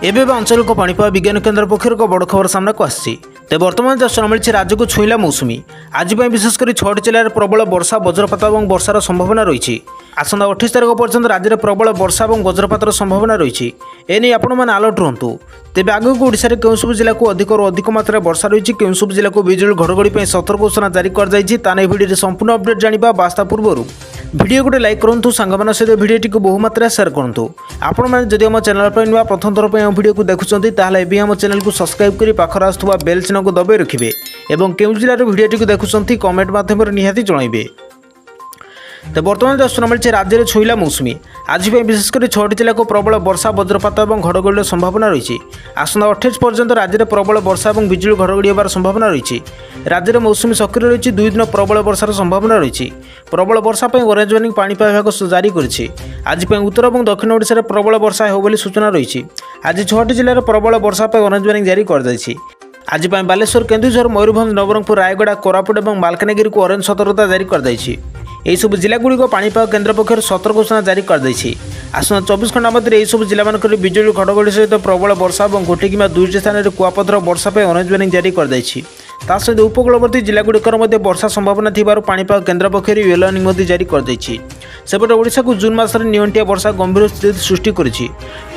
एवं आंचलिक पाणीपाग विज्ञान केन्द्र पक्षर एक बड़ खबर सामना को आसी तेज बर्तमान सूचना मिली राज्य को छुईला मौसुमी आज विशेषकर 6टी जिले में प्रबल वर्षा वज्रपात और वर्षार संभावना रही। आसंता 28 तारिख पर्यंत राज्य में प्रबल वर्षा और वज्रपातर संभावना रही। एने आपण मैंने अलर्ट रुहतु। तेज आगक ओडिशा रे केउं सब जिला को अधिक अधिक मात्रा वर्षा रही, केउं सब जिला को बिजुली घड़घड़ी सतर्क सूचना जारी कर भिडियो संपूर्ण अपडेट जाना बास्ता पूर्व भिडियो गोटे लाइक करूँ, सांग सहित भिडियो बहुमात्रा सेयार करूँ। आपण मैंने जदि आम चैनल पर नुआ प्रथम थर पर भिडियो को देखुंत ताहले आम चैनल को सब्सक्राइब कर पाखर आसुवा बेल चिन्ह को दबाई रखिए और केउं जिलार भिडियो देखुंत कमेंट माध्यम निहाती जनइबे। तो बर्तमान सूचना मिली राज्य में छुईला मौसुमी आज विशेषकर 6टी जिला को प्रबल वर्षा वज्रपात और घड़घड़ी संभावना रही। आसंता 28 पर्यंत राज्य में प्रबल वर्षा और बिजुली घड़घड़ी होबार संभावना रही। राज्य में मौसुमी सक्रिय रही। 2 दिन प्रबल वर्षार संभावना रही। प्रबल वर्षा ऑरेंज वार्निंग पाणीपाग विभाग जारी करिछि। आज उत्तर और दक्षिण ओडिशा रे प्रबल वर्षा हो बोली सूचना रही। आज 6टी जिले में प्रबल वर्षा ऑरेंज वार्निंग जारी कर दी। आज बालेश्वर, केन्दुझर, मयूरभंज, नवरंगपुर, रायगड़ा, कोरापुट और मालकानगिरी को ऑरेंज सतर्कता जारी कर दी। यह सब जिलागुड़िक पाणीपाग केन्द्र पक्षर सतर्क सूचना जारी कर दी। आसंता 24 घंटा मध्य यह सब जिला मानक बिजुली घड़घड़ी सहित प्रबल वर्षा और गोटे कि 2टी स्थान में कुआपथर वर्षा ऑरेंज वार्निंग जारी कर दी। सहित उपकूलवर्ती जिलागुड़िकर वर्षा संभावना थिबार पाणीपाग केन्द्र पक्षर येलो वार्निंग जारी कर दी। सेपटे ओडिशा को जून मास नियंटिया वर्षा गंभीर स्थिति सृष्टि करिछि।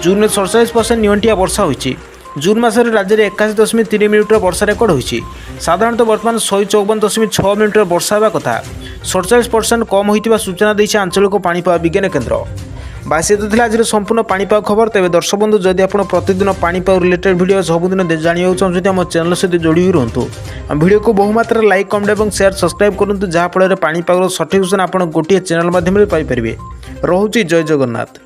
जून में 47% नियंटिया वर्षा होइछि। जून मासरे राज्य में 81.3 मिनिटर वर्षा रेकर्ड होइछि। साधारणतः वर्तमान 154.6 मिनिटर वर्षा होगा कथा 47% कम होइतिबा सूचना दैछि आंचलिक पाणीपाग विज्ञान केन्द्र। बास ये आज संपूर्ण पाणीपाग खबर। तेज दर्शक बंधु जदि आप प्रतिदिन पाणीपाग रिलेटेड वीडियो सबुदिन जाना चाहते आम चैनल सहित जोड़ी रुहतु। वीडियो को बहुमात्रा लाइक, कमेंट और शेयर सब्सक्राइब करूँ, जहाँफल पाणीपाग सठिक सूचना आप गोटे चैनल माध्यम पाइपर। रोचे जय जगन्नाथ।